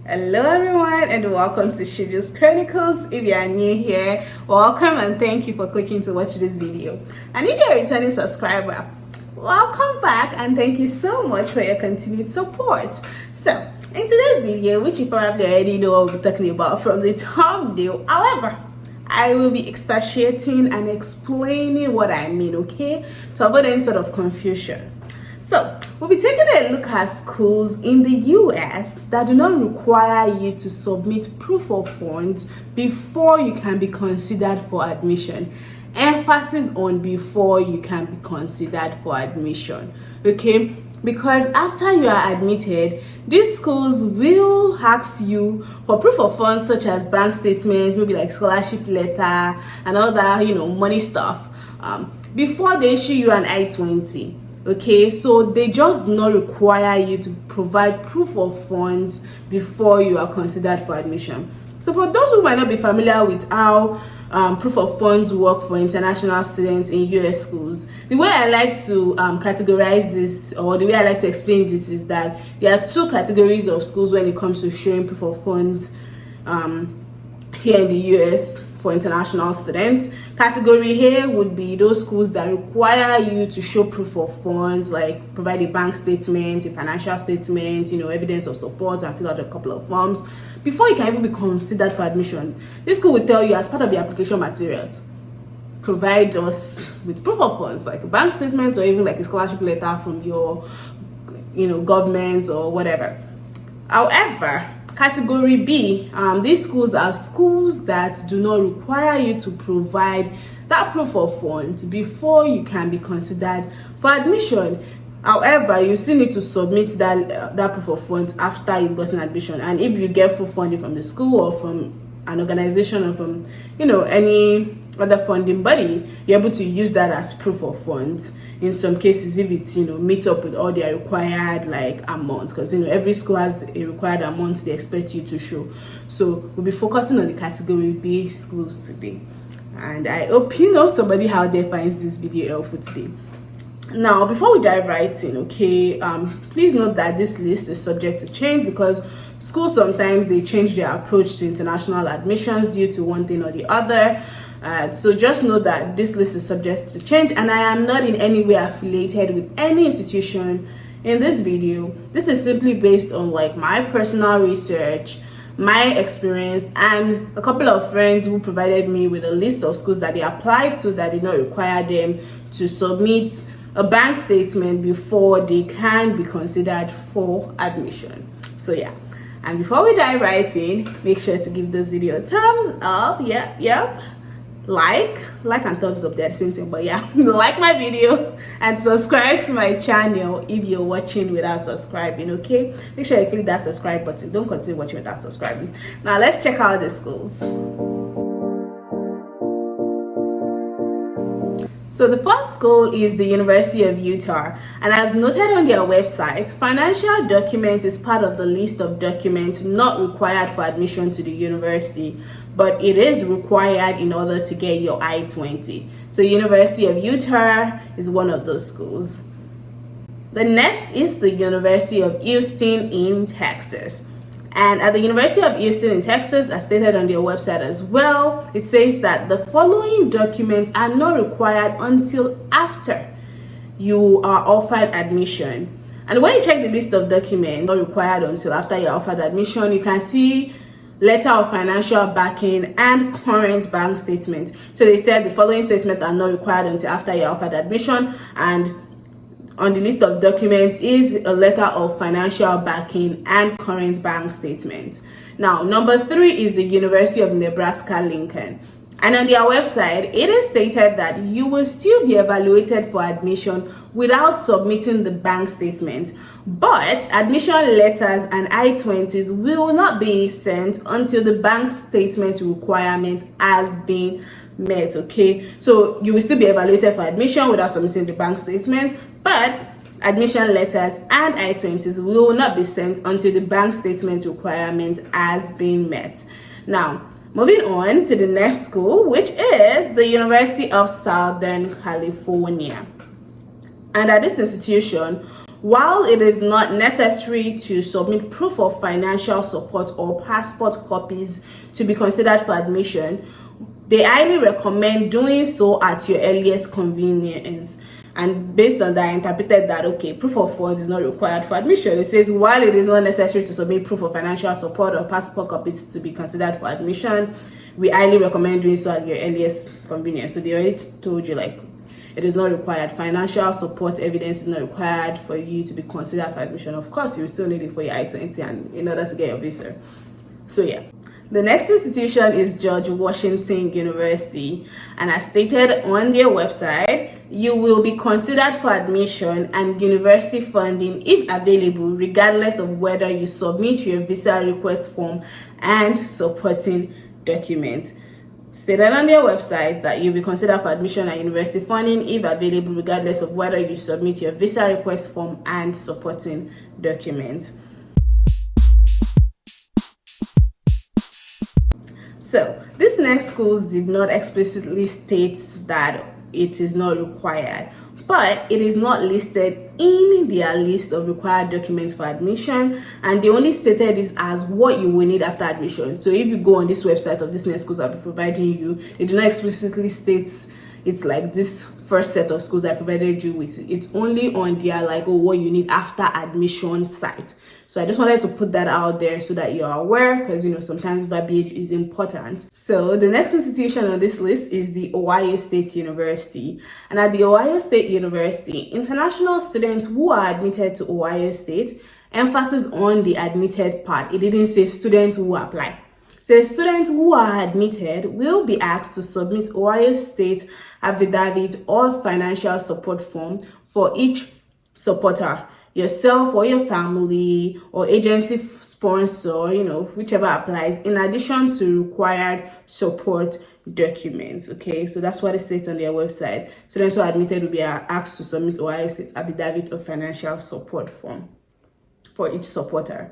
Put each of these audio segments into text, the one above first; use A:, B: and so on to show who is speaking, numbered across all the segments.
A: Hello everyone and welcome to Siju's Chronicles. If you are new here, welcome and thank you for clicking to watch this video. And if you're a returning subscriber, welcome back and thank you so much for your continued support. So, in today's video, which you probably already know what we're talking about from the thumbnail, however, I will be expatiating and explaining what I mean, okay? To avoid any sort of confusion. So, we'll be taking a look at schools in the US that do not require you to submit proof of funds before you can be considered for admission. Emphasis on before you can be considered for admission, okay? Because after you are admitted, these schools will ask you for proof of funds such as bank statements, maybe like scholarship letter and all that, money stuff, before they issue you an I-20. Okay, so they just do not require you to provide proof of funds before you are considered for admission. So for those who might not be familiar with how proof of funds work for international students in US schools, the way I like to categorize this, or the way I like to explain this, is that there are two categories of schools when it comes to showing proof of funds here in the US for international students. Category A would be those schools that require you to show proof of funds, like provide a bank statement, a financial statement, evidence of support, and fill out a couple of forms before you can even be considered for admission. This school will tell you, as part of the application materials, provide us with proof of funds, like a bank statement or even like a scholarship letter from your government or whatever. However, Category B, these schools are schools that do not require you to provide that proof of funds before you can be considered for admission. However, you still need to submit that proof of funds after you've gotten admission. And if you get full funding from the school or from an organization or from any other funding body, you're able to use that as proof of funds. In some cases, if it's meet up with all their required amounts, because every school has a required amount they expect you to show. So we'll be focusing on the category B schools today, and I hope somebody out there finds this video helpful today. Now, before we dive right in, okay, please note that this list is subject to change because schools sometimes they change their approach to international admissions due to one thing or the other. So just know that this list is subject to change, and I am not in any way affiliated with any institution in this video. This is simply based on my personal research, my experience, and a couple of friends who provided me with a list of schools that they applied to that did not require them to submit a bank statement before they can be considered for admission. So yeah, and before we dive right in, make sure to give this video a thumbs up. Yep. Like and thumbs up, they're the same thing, but yeah, like my video and subscribe to my channel if you're watching without subscribing. Okay, make sure you click that subscribe button. Don't continue watching without subscribing. Now let's check out the schools. So the first school is the University of Utah, and as noted on their website, financial documents is part of the list of documents not required for admission to the university, but it is required in order to get your I-20. So University of Utah is one of those schools. The next is the University of Houston in Texas. And at the University of Houston in Texas, as stated on their website as well, it says that the following documents are not required until after you are offered admission. And when you check the list of documents not required until after you're offered admission, you can see letter of financial backing and current bank statement. So they said the following statements are not required until after you're offered admission, and on the list of documents is a letter of financial backing and current bank statement. Now, number 3 is the University of Nebraska, Lincoln. And on their website, it is stated that you will still be evaluated for admission without submitting the bank statement. But admission letters and I-20s will not be sent until the bank statement requirement has been met, okay? So you will still be evaluated for admission without submitting the bank statement, but admission letters and I-20s will not be sent until the bank statement requirement has been met. Now, moving on to the next school, which is the University of Southern California. And at this institution, while it is not necessary to submit proof of financial support or passport copies to be considered for admission, they highly recommend doing so at your earliest convenience. And based on that, I interpreted that, okay, proof of funds is not required for admission. It says, while it is not necessary to submit proof of financial support or passport copies to be considered for admission, we highly recommend doing so at your earliest convenience. So they already told you, like, it is not required. Financial support evidence is not required for you to be considered for admission. Of course, you still need it for your I-20 and in order to get your visa. So yeah. The next institution is George Washington University, and as stated on their website, you will be considered for admission and university funding if available, regardless of whether you submit your visa request form and supporting document. Stated on their website that you'll be considered for admission and university funding if available, regardless of whether you submit your visa request form and supporting document. So, these next schools did not explicitly state that it is not required, but it is not listed in their list of required documents for admission, and they only stated this as what you will need after admission. So if you go on this website of this next schools I'll be providing you, they do not explicitly state it's like this first set of schools I provided you with. It's only on their like, oh, what you need after admission site. So I just wanted to put that out there so that you're aware, because sometimes verbiage is important. So the next institution on this list is the Ohio State University. And at the Ohio State University, international students who are admitted to Ohio State, emphasis on the admitted part. It didn't say students who apply. So students who are admitted will be asked to submit Ohio State affidavit or financial support form for each supporter. Yourself or your family or agency sponsor, whichever applies, in addition to required support documents. Okay, so that's what it states on their website. Students who are admitted will be asked to submit Ohio State affidavit or financial support form for each supporter.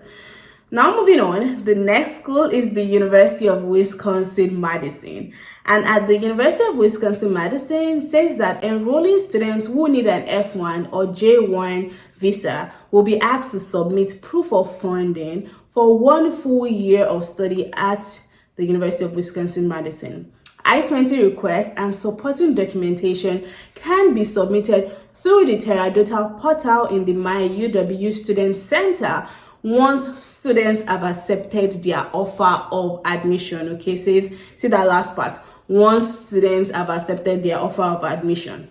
A: Now moving on, the next school is the University of Wisconsin-Madison. And at the University of Wisconsin-Madison says that enrolling students who need an F1 or J1 visa will be asked to submit proof of funding for 1 full year of study at the University of Wisconsin-Madison. I-20 requests and supporting documentation can be submitted through the Teradata portal in the My UW Student Center once students have accepted their offer of admission. Okay, see that last part. Once students have accepted their offer of admission.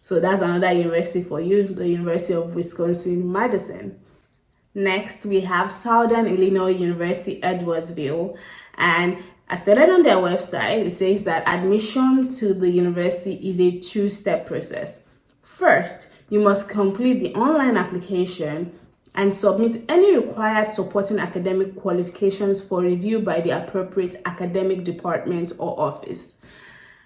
A: So that's another university for you, the University of Wisconsin-Madison. Next, we have Southern Illinois University, Edwardsville. And as stated on their website, it says that admission to the university is a two-step process. First, you must complete the online application and submit any required supporting academic qualifications for review by the appropriate academic department or office.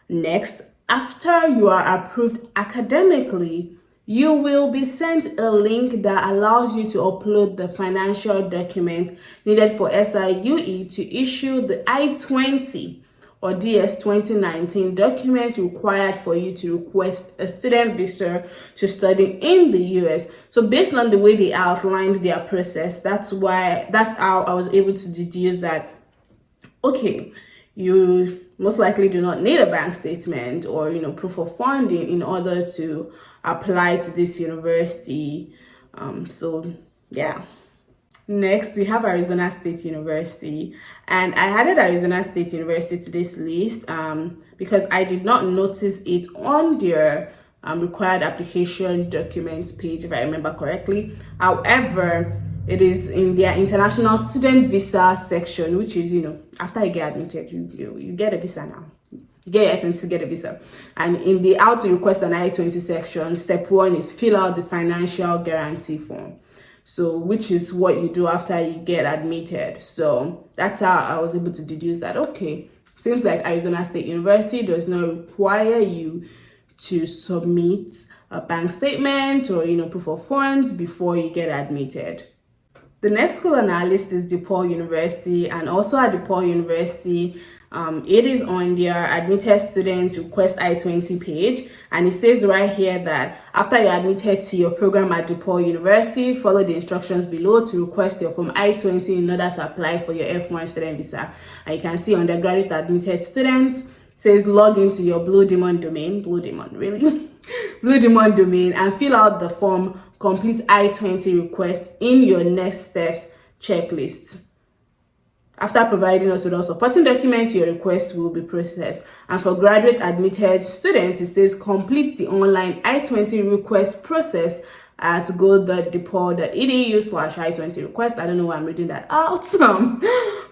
A: Next, after you are approved academically, you will be sent a link that allows you to upload the financial document needed for SIUE to issue the I-20 or DS 2019 documents required for you to request a student visa to study in the US. So based on the way they outlined their process, that's how I was able to deduce that, okay, you most likely do not need a bank statement or proof of funding in order to apply to this university. So yeah. Next, we have Arizona State University, and I added Arizona State University to this list because I did not notice it on their required application documents page, if I remember correctly. However, it is in their international student visa section, which is, after you get admitted, you get a visa now. You get your I-20 to get a visa. And in the how to request an I-20 section, step 1 is fill out the financial guarantee form. So, which is what you do after you get admitted. So that's how I was able to deduce that, okay, seems like Arizona State University does not require you to submit a bank statement or, proof of funds before you get admitted. The next school on our list is Deport University, and also at Deport University, It is on their admitted students request I-20 page, and it says right here that after you're admitted to your program at Deport University, follow the instructions below to request your form I-20 in order to apply for your F1 student visa. And you can see undergraduate admitted students says log into your Blue Demon domain, Blue Demon domain, and fill out the form, complete I-20 request in your next steps checklist. After providing us with all supporting documents, your request will be processed. And for graduate admitted students, it says complete the online I-20 request process at go.deport.edu/I-20 request. I don't know why I'm reading that out,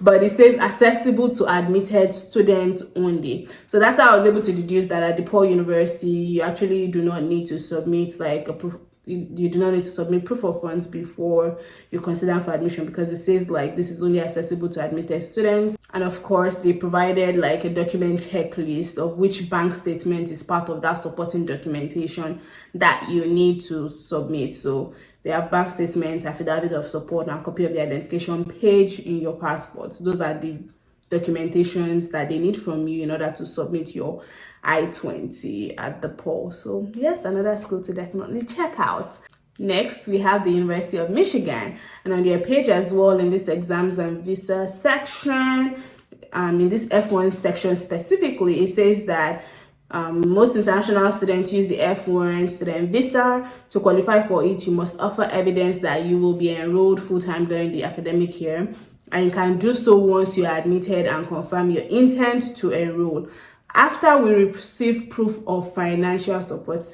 A: but it says accessible to admitted students only. So that's how I was able to deduce that at Deport University, you actually do not need to submit like a proof. You do not need to submit proof of funds before you consider for admission, because it says like this is only accessible to admitted students. And of course, they provided like a document checklist of which bank statement is part of that supporting documentation that you need to submit. So they have bank statements, affidavit of support, and a copy of the identification page in your passport. Those are the documentations that they need from you in order to submit your I-20 at the poll. So yes, another school to definitely check out. Next, we have the University of Michigan, and on their page as well, in this exams and visa section, in this F1 section specifically, it says that most international students use the F1 student visa. To qualify for it, you must offer evidence that you will be enrolled full-time during the academic year, and you can do so once you are admitted and confirm your intent to enroll. After we receive proof of financial support,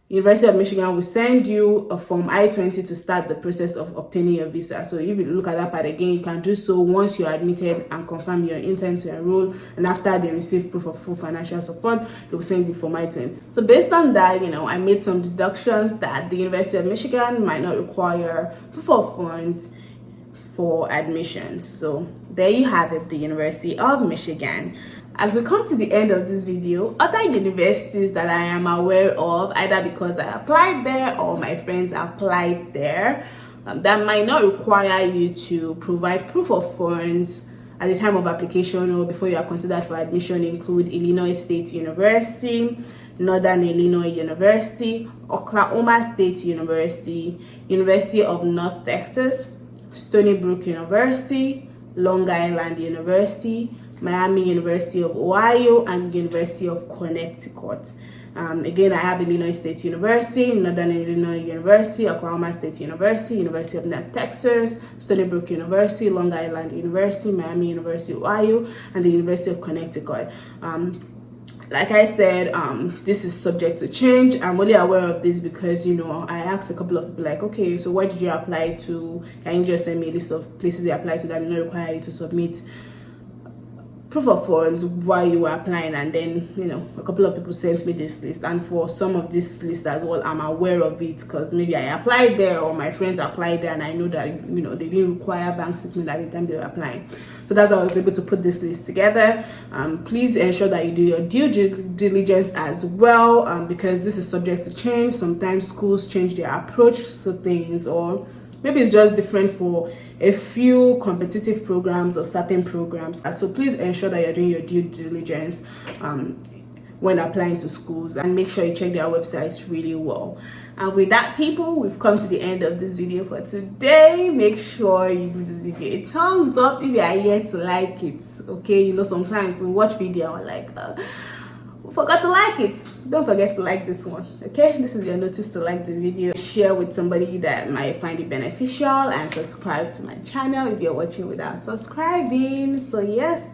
A: University of Michigan will send you a form I-20 to start the process of obtaining your visa. So if you look at that part again, you can do so once you're admitted and confirm your intent to enroll, and after they receive proof of full financial support, they will send you form I-20. So based on that, I made some deductions that the University of Michigan might not require proof of funds for admissions. So there you have it, the University of Michigan. As we come to the end of this video, other universities that I am aware of, either because I applied there or my friends applied there, that might not require you to provide proof of funds at the time of application or before you are considered for admission, include Illinois State University, Northern Illinois University, Oklahoma State University, University of North Texas, Stony Brook University, Long Island University, Miami University of Ohio, and University of Connecticut. Again, I have Illinois State University, Northern Illinois University, Oklahoma State University, University of North Texas, Stony Brook University, Long Island University, Miami University of Ohio, and the University of Connecticut. Like I said, this is subject to change. I'm only aware of this because, I asked a couple of people like, okay, so what did you apply to? Can you just send me a list of places you applied to that do not require you to submit proof of funds while you were applying? And then, a couple of people sent me this list. And for some of this list as well, I'm aware of it because maybe I applied there or my friends applied there, and I know that, they didn't require bank statement at the time they were applying. So that's how I was able to put this list together. Please ensure that you do your due diligence as well, because this is subject to change. Sometimes schools change their approach to things, or maybe it's just different for a few competitive programs or certain programs. So please ensure that you're doing your due diligence when applying to schools, and make sure you check their websites really well. And with that, people, we've come to the end of this video for today. Make sure you give this video a thumbs up if you are here to like it. Okay, sometimes we watch video and like forgot to like it. Don't forget to like this one. Okay, this is your notice to like the video, share with somebody that might find it beneficial, and subscribe to my channel if you're watching without subscribing. So yes,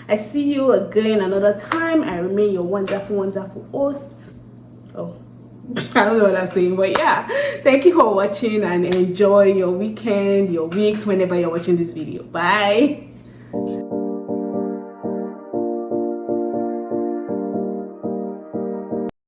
A: I see you again another time. I remain your wonderful host. I don't know what I'm saying, but yeah, thank you for watching, and enjoy your weekend, your week, whenever you're watching this video. Bye.